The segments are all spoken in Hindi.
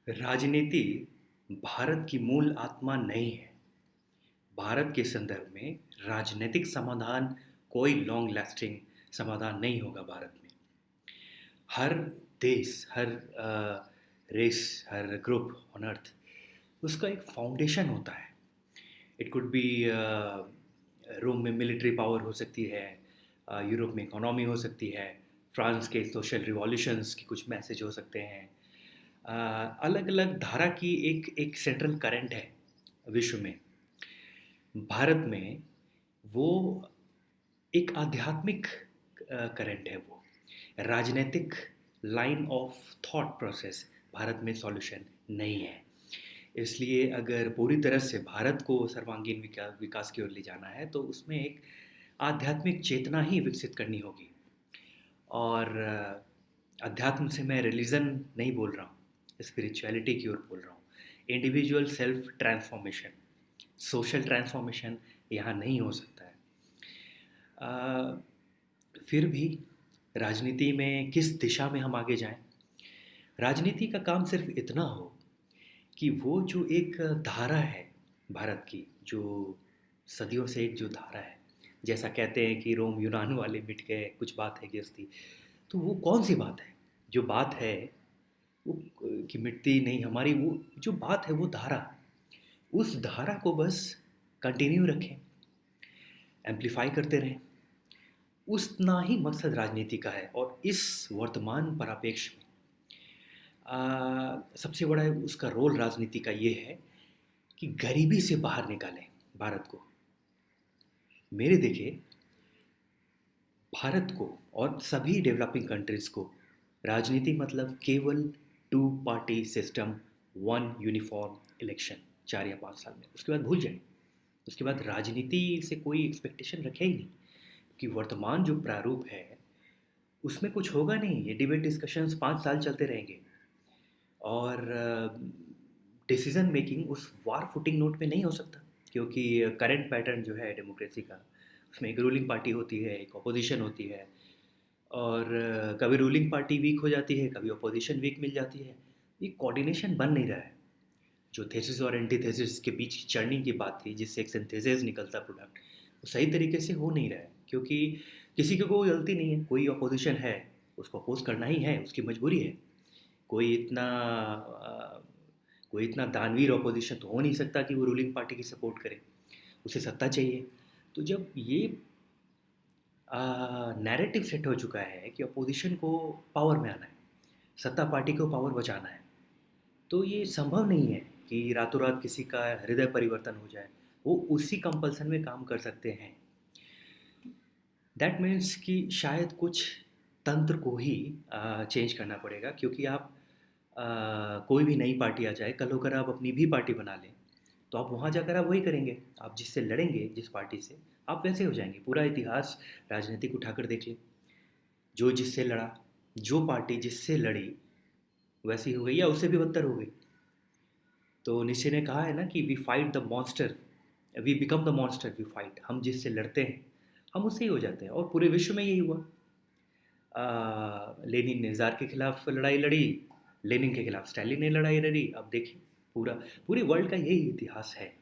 राजनीति भारत की मूल आत्मा नहीं है। भारत के संदर्भ में राजनीतिक समाधान कोई लॉन्ग लास्टिंग समाधान नहीं होगा भारत में। हर देश, हर रेस, हर ग्रुप ऑन अर्थ उसका एक फाउंडेशन होता है। इट कुड बी रोम में मिलिट्री पावर हो सकती है, यूरोप में इकोनॉमी हो सकती है, फ्रांस के सोशल रिवॉल्यूशंस के कुछ मैसेज हो सकते हैं। अलग अलग धारा की एक एक सेंट्रल करंट है विश्व में। भारत में वो एक आध्यात्मिक करंट है। वो राजनीतिक line of thought process Bharat में सॉल्यूशन नहीं है। इसलिए अगर पूरी तरह से भारत को सर्वांगीण विकास की ओर ले जाना है तो उसमें एक आध्यात्मिक चेतना ही विकसित करनी होगी। और अध्यात्म से मैं रिलीजन नहीं बोल रहा हूँ, स्पिरिचुअलिटी की ओर बोल रहा हूँ। Individual self transformation, social transformation यहाँ नहीं हो सकता है। अ, फिर भी राजनीति में किस दिशा में हम आगे जाएं? राजनीति का काम सिर्फ इतना हो कि वो जो एक धारा है भारत की, जो सदियों से एक जो धारा है, जैसा कहते हैं कि रोम यूनान वाले मिट गए, कुछ बात है गिरती, तो वो कौन सी बात है? जो बात है वो कि मिटती नहीं हमारी, वो जो बात है वो धारा, उस धारा को बस कंटिन्यू रखें, एम्प्लीफाई करते रहें। उतना ही मकसद राजनीति का है। और इस वर्तमान परिप्रेक्ष्य में सबसे बड़ा उसका रोल राजनीति का ये है कि गरीबी से बाहर निकालें भारत को। मेरे देखे भारत को और सभी डेवलपिंग कंट्रीज़ को राजनीति मतलब केवल two party system, one uniform election 4 या 5 साल में, उसके बाद भूल जाए। उसके बाद राजनीति से कोई एक्सपेक्टेशन रखे ही नहीं, कि वर्तमान जो प्रारूप है उसमें कुछ होगा नहीं। ये डिबेट डिस्कशंस 5 साल चलते रहेंगे और डिसीजन मेकिंग उस वार फुटिंग नोट पे नहीं हो सकता। क्योंकि करंट पैटर्न जो है डेमोक्रेसी का, उसमें एक रूलिंग पार्टी होती है, एक अपोजिशन होती है। और कभी रूलिंग पार्टी वीक हो जाती है, कभी अपोजिशन वीक मिल जाती है। ये कोऑर्डिनेशन बन नहीं रहा है। जो थेसिस और एंटीथेसिस के बीच चर्निंग की बात थी, जिससे एक सिंथेसिस निकलता प्रोडक्ट, वो सही तरीके से हो नहीं रहा है। क्योंकि किसी को कोई गलती नहीं है, कोई अपोजिशन है, उसको अपोज करना ही है, उसकी मजबूरी है। कोई इतना अ, कोई इतना दानवीर अपोजिशन तो हो नहीं सकता कि वो रूलिंग पार्टी की सपोर्ट करे, उसे सत्ता चाहिए। तो जब ये नैरेटिव सेट हो चुका है कि अपोजिशन को पावर में आना है, सत्ता पार्टी को पावर बचाना है, तो ये संभव नहीं है कि रातों रात किसी का हृदय परिवर्तन हो जाए। वो उसी कंपल्सन में काम कर सकते हैं। दैट मीन्स कि शायद कुछ तंत्र को ही चेंज करना पड़ेगा। क्योंकि आप कोई भी नई पार्टी आ जाए, कल होकर आप अपनी भी पार्टी बना लें, तो आप वहाँ जाकर आप वही करेंगे। आप जिससे लड़ेंगे, जिस पार्टी से, आप वैसे हो जाएंगे। पूरा इतिहास राजनीतिक उठाकर देख लें, जो जिससे लड़ा, जो पार्टी जिससे लड़ी वैसी हो गई या उससे भी बदतर हो गई। तो निश्चय ने कहा है ना कि we fight the monster, we become the monster we fight. हम जिससे लड़ते हैं हम उससे ही हो जाते हैं। और पूरे विश्व में यही हुआ। लेनिन ने ज़ार के खिलाफ लड़ाई लड़ी, लेनिन के खिलाफ स्टालिन ने लड़ाई लड़ी। अब देखिए, पूरा पूरे वर्ल्ड का यही इतिहास है।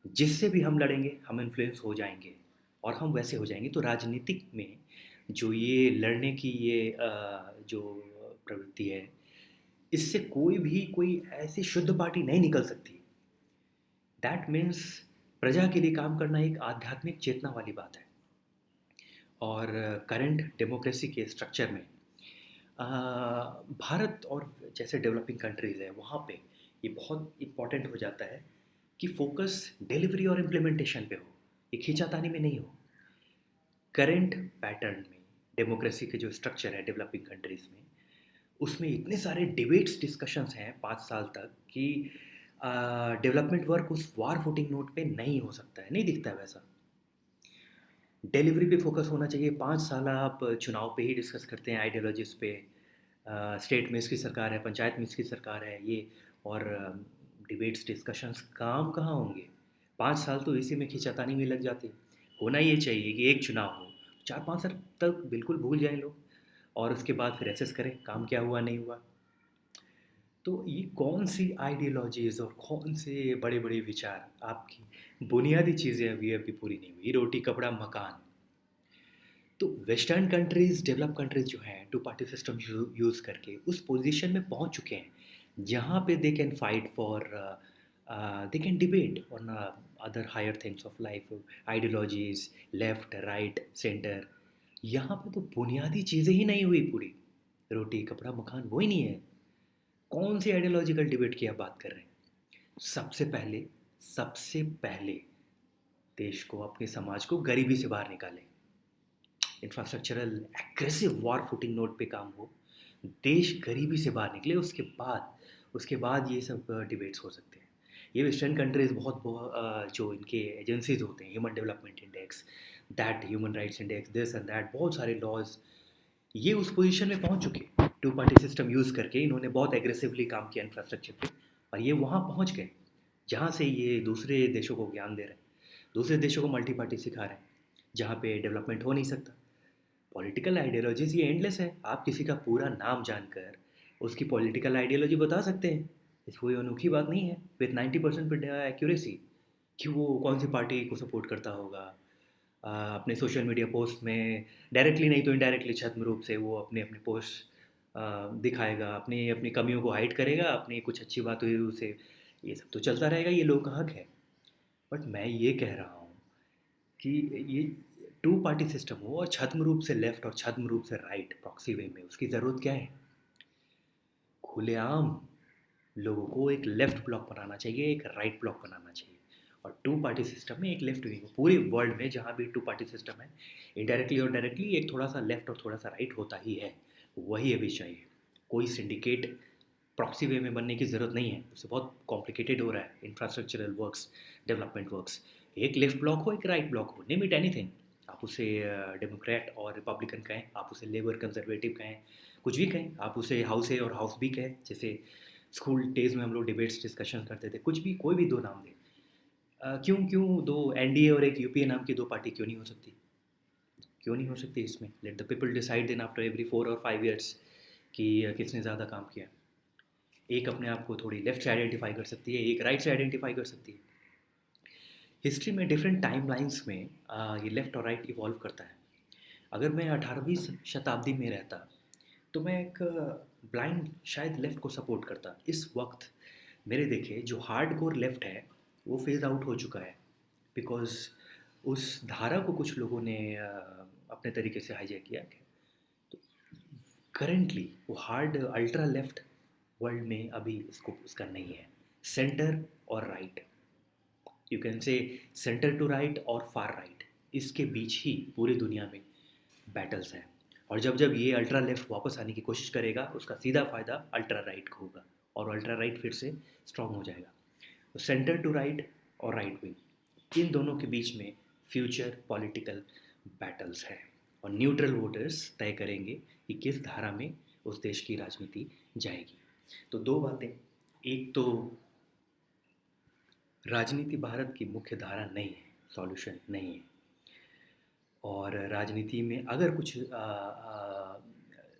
जिससे भी हम लड़ेंगे हम इन्फ्लुएंस हो जाएंगे और हम वैसे हो जाएंगे। तो राजनीतिक में जो ये लड़ने की ये जो प्रवृत्ति है, इससे कोई भी कोई ऐसी शुद्ध पार्टी नहीं निकल सकती। दैट मीन्स प्रजा के लिए काम करना एक आध्यात्मिक चेतना वाली बात है। और करंट डेमोक्रेसी के स्ट्रक्चर में भारत और जैसे डेवलपिंग कंट्रीज़ है, वहाँ पे ये बहुत इम्पॉर्टेंट हो जाता है कि फोकस डिलीवरी और इम्प्लीमेंटेशन पे हो, ये खींचातानी में नहीं हो। करंट पैटर्न में डेमोक्रेसी के जो स्ट्रक्चर है डेवलपिंग कंट्रीज़ में, उसमें इतने सारे डिबेट्स डिस्कशंस हैं 5 साल तक कि डेवलपमेंट वर्क उस वार फुटिंग नोट पे नहीं हो सकता है, नहीं दिखता है वैसा। डिलीवरी पे फोकस होना चाहिए। 5 साल आप चुनाव पे ही डिस्कस करते हैं, आइडियोलॉजीज़ पे। स्टेट में इसकी सरकार है, पंचायत में इसकी सरकार है, ये। और डिबेट्स डिस्कशंस काम कहाँ होंगे? 5 साल तो इसी में खींचातानी में लग जाते हैं। होना ये चाहिए कि एक चुनाव हो, 4-5 साल तक बिल्कुल भूल जाएं लोग, और उसके बाद फिर एसेस करें काम क्या हुआ नहीं हुआ। तो ये कौन सी आइडियोलॉजीज़ और कौन से बड़े बड़े विचार आपकी बुनियादी चीज़ें अभी अभी पूरी नहीं हुई, रोटी कपड़ा मकान। तो वेस्टर्न कंट्रीज़, डेवलप कंट्रीज़ जो हैं टू पार्टी सिस्टम यूज़ करके उस पोजीशन में पहुंच चुके हैं जहां पे they can fight for, they can debate on other higher things of life, ideologies, left right centre. यहाँ पे तो बुनियादी चीज़ें ही नहीं हुई पूरी, रोटी कपड़ा मकान वो ही नहीं है। कौन सी आइडियोलॉजिकल डिबेट की आप बात कर रहे हैं? सबसे पहले देश को, अपने समाज को गरीबी से बाहर निकालें, infrastructural aggressive war footing note पे काम हो, देश गरीबी से बाहर निकले, उसके बाद ये सब डिबेट्स हो सकते हैं। ये वेस्टर्न कंट्रीज़ जो इनके एजेंसीज होते हैं, human development index, that human rights index, this and that, बहुत सारे लॉज, ये उस पोजीशन में पहुंच चुके हैं। टू पार्टी सिस्टम यूज़ करके इन्होंने बहुत एग्रेसिवली काम किया इंफ्रास्ट्रक्चर पे, और ये वहाँ पहुँच गए जहाँ से ये दूसरे देशों को ज्ञान दे रहे हैं, दूसरे देशों को मल्टी पार्टी सिखा रहे हैं, जहाँ पे डेवलपमेंट हो नहीं सकता। पॉलिटिकल आइडियोलॉजीज ये एंडलेस है, आप किसी का पूरा नाम जानकर उसकी पॉलिटिकल आइडियोलॉजी बता सकते हैं। इस कोई अनोखी बात नहीं है विथ 90% एक्यूरेसी कि वो कौन सी पार्टी को सपोर्ट करता होगा। अपने सोशल मीडिया पोस्ट में डायरेक्टली नहीं तो इनडायरेक्टली छद्म रूप से वो अपने अपने पोस्ट दिखाएगा, अपनी अपनी कमियों को हाइड करेगा, अपनी कुछ अच्छी बात हुई उसे, ये सब तो चलता रहेगा, ये लोगों का हक है। बट मैं ये कह रहा हूँ कि ये टू पार्टी सिस्टम हो और छद्म रूप से लेफ्ट और छद्म रूप से राइट प्रॉक्सी वे में, उसकी ज़रूरत क्या है? खुलेआम लोगों को एक लेफ्ट ब्लॉक बनाना चाहिए, एक राइट ब्लॉक बनाना चाहिए। और टू पार्टी सिस्टम में एक लेफ्ट विंग, पूरे वर्ल्ड में जहाँ भी टू पार्टी सिस्टम है, इनडायरेक्टली और डायरेक्टली एक थोड़ा सा लेफ्ट और थोड़ा सा राइट होता ही है। वही अभी चाहिए। कोई सिंडिकेट प्रॉक्सी वे में बनने की ज़रूरत नहीं है, उससे बहुत कॉम्प्लिकेटेड हो रहा है इंफ्रास्ट्रक्चरल वर्क्स, डेवलपमेंट वर्क्स। एक लेफ्ट ब्लॉक हो, एक राइट ब्लॉक हो, नेम इट एनीथिंग। आप उसे डेमोक्रेट और रिपब्लिकन कहें, आप उसे लेबर कंजर्वेटिव कहें, कुछ भी कहें, आप उसे हाउस ए और हाउस बी कहें, जैसे स्कूल डेज में हम लोग डिबेट्स डिस्कशन करते थे, कुछ भी, कोई भी दो नाम दे। क्यों क्यों दो एनडीए और एक यूपीए नाम की दो पार्टी क्यों नहीं हो सकती? क्यों नहीं हो सकती? इसमें let the people decide then after every 4 और 5 ईयर्स कि किसने ज़्यादा काम किया। एक अपने आप को थोड़ी लेफ्ट से आइडेंटिफाई कर सकती है, एक राइट से आइडेंटिफाई कर सकती है। हिस्ट्री में डिफरेंट टाइम लाइन्स में ये लेफ़्ट और राइट इवॉल्व करता है। अगर मैं 18वीं शताब्दी में रहता तो मैं एक ब्लाइंड शायद लेफ़्ट को सपोर्ट करता। इस वक्त मेरे देखे जो हार्ड कोर लेफ़्ट है वो फेज आउट हो चुका है, बिकॉज उस धारा को कुछ लोगों ने अपने तरीके से हाईजैक किया है। तो करेंटली वो हार्ड अल्ट्रा लेफ़्ट वर्ल्ड में अभी इसको उसका नहीं है। सेंटर और right, you can say centre to right और फार राइट, इसके बीच ही पूरी दुनिया में बैटल्स हैं। और जब जब ये अल्ट्रा लेफ्ट वापस आने की कोशिश करेगा उसका सीधा फ़ायदा अल्ट्रा राइट को होगा, और अल्ट्रा राइट फिर से स्ट्रॉन्ग हो जाएगा। तो सेंटर टू राइट और राइट विंग, इन दोनों के बीच में फ्यूचर पॉलिटिकल बैटल्स है, और न्यूट्रल वोटर्स तय करेंगे कि किस धारा में उस देश की राजनीति जाएगी। तो दो बातें, एक तो राजनीति भारत की मुख्य धारा नहीं है, सॉल्यूशन नहीं है। और राजनीति में अगर कुछ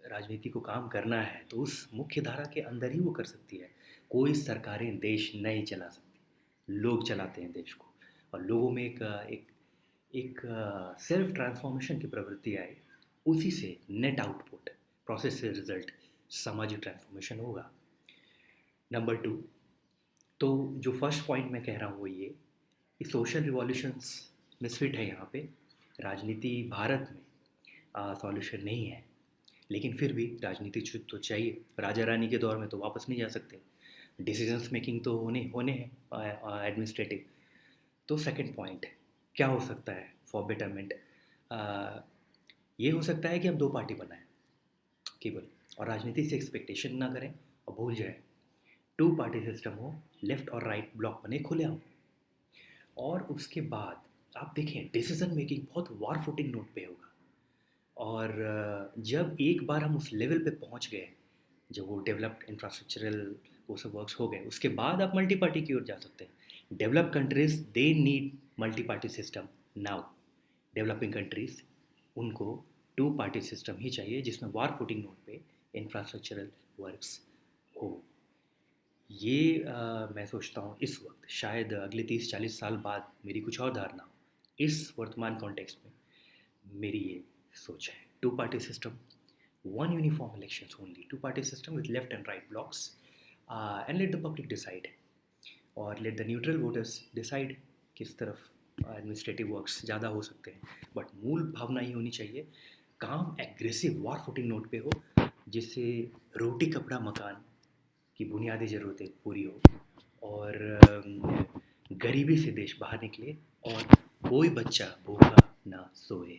राजनीति को काम करना है तो उस मुख्य धारा के अंदर ही वो कर सकती है। कोई सरकारें देश नहीं चला सकती, लोग चलाते हैं देश को। और लोगों में एक एक सेल्फ ट्रांसफॉर्मेशन की प्रवृत्ति आए, उसी से नेट आउटपुट, प्रोसेस से रिजल्ट, सामाजिक ट्रांसफॉर्मेशन होगा। नंबर टू, तो जो फर्स्ट पॉइंट मैं कह रहा हूँ वो ये कि सोशल रिवॉल्यूशंस मिसफिट है यहाँ पे। राजनीति भारत में सॉल्यूशन नहीं है, लेकिन फिर भी राजनीति तो चाहिए। राजा रानी के दौर में तो वापस नहीं जा सकते, डिसीजंस मेकिंग तो होने होने हैं एडमिनिस्ट्रेटिव। तो सेकंड पॉइंट क्या हो सकता है फॉर बेटरमेंट? ये हो सकता है कि हम दो पार्टी बनाएं केवल, और राजनीति से एक्सपेक्टेशन ना करें और भूल जाएं। टू पार्टी सिस्टम हो, लेफ्ट और राइट ब्लॉक बने खुले हम, और उसके बाद आप देखें डिसीजन मेकिंग बहुत वार फुटिंग नोट पे होगा। और जब एक बार हम उस लेवल पे पहुंच गए, जब वो डेवलप्ड इंफ्रास्ट्रक्चरल वो सब वर्क्स हो गए, उसके बाद आप मल्टी पार्टी की ओर जा सकते हैं। Develop countries they need multi party system now. Developing countries, उनको टू पार्टी सिस्टम ही चाहिए जिसमें वार फुटिंग नोट पे इंफ्रास्ट्रक्चरल वर्क्स हो। मैं सोचता हूँ इस वक्त शायद अगले 30-40 साल बाद मेरी कुछ और धारणा हो। इस वर्तमान कॉन्टेक्स्ट में मेरी ये सोच है। Two party system, one uniform elections only, two party system with left and right blocks, and let the public decide, और let the neutral voters decide किस तरफ एडमिनिस्ट्रेटिव वर्क्स ज़्यादा हो सकते हैं। बट मूल भावना ये होनी चाहिए, काम एग्रेसिव वॉर फुटिंग नोट पे हो, जिससे रोटी कपड़ा मकान की बुनियादी ज़रूरतें पूरी हो, और गरीबी से देश बाहर निकले, और कोई बच्चा भूखा ना सोए।